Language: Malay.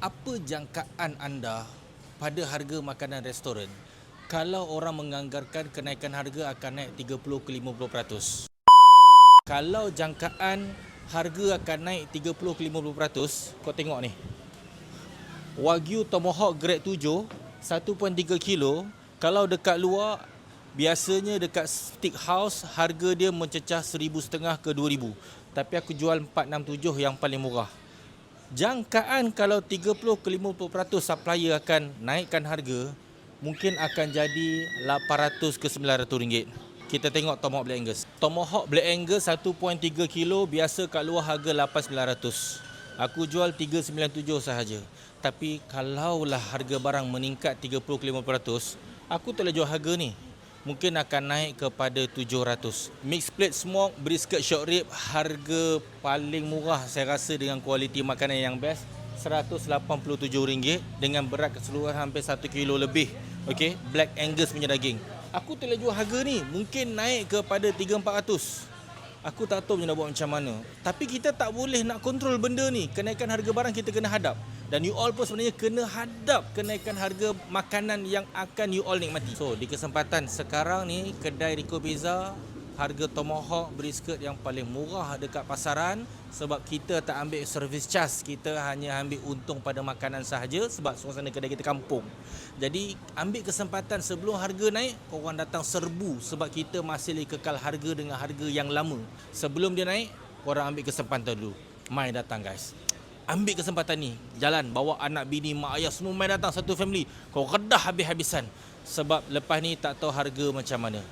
Apa jangkaan anda pada harga makanan restoran kalau orang menganggarkan kenaikan harga akan naik 30 ke 50%? Kalau jangkaan harga akan naik 30 ke 50%, kau tengok ni. Wagyu Tomahawk grade 7 1.3 kilo, kalau dekat luar biasanya dekat steakhouse harga dia mencecah 1,500 ke 2,000. Tapi aku jual 467 yang paling murah. Jangkaan kalau 30 ke 50% supplier akan naikkan harga, mungkin akan jadi 800 ke 900 ringgit. Kita tengok Tomahawk Black Angus. Tomahawk Black Angus 1.3 kilo biasa kat luar harga 8,900. Aku jual 397 sahaja. Tapi kalaulah harga barang meningkat 30 ke 50%, aku tak boleh jual harga ni. Mungkin akan naik kepada 700. Mixed plate smoke brisket short rib, harga paling murah saya rasa dengan kualiti makanan yang best, RM187 dengan berat keseluruhan hampir 1 kilo lebih. Okey, Black Angus punya daging. Aku tak boleh jual harga ni, mungkin naik kepada 300-400. Aku tak tahu nak buat macam mana. Tapi kita tak boleh nak kontrol benda ni. Kenaikan harga barang kita kena hadap. Dan you all pun sebenarnya kena hadap kenaikan harga makanan yang akan you all nikmati. So, di kesempatan sekarang ni, kedai Rico Pizza, harga Tomahawk brisket yang paling murah dekat pasaran. Sebab kita tak ambil service charge, kita hanya ambil untung pada makanan sahaja. Sebab suasana kedai kita kampung. Jadi ambil kesempatan sebelum harga naik, korang datang serbu. Sebab kita masih lagi kekal harga dengan harga yang lama. Sebelum dia naik, korang ambil kesempatan dulu. Mai datang guys, ambil kesempatan ni. Jalan, bawa anak, bini, mak ayah semua mai datang, satu family. Kau redah habis-habisan. Sebab lepas ni tak tahu harga macam mana.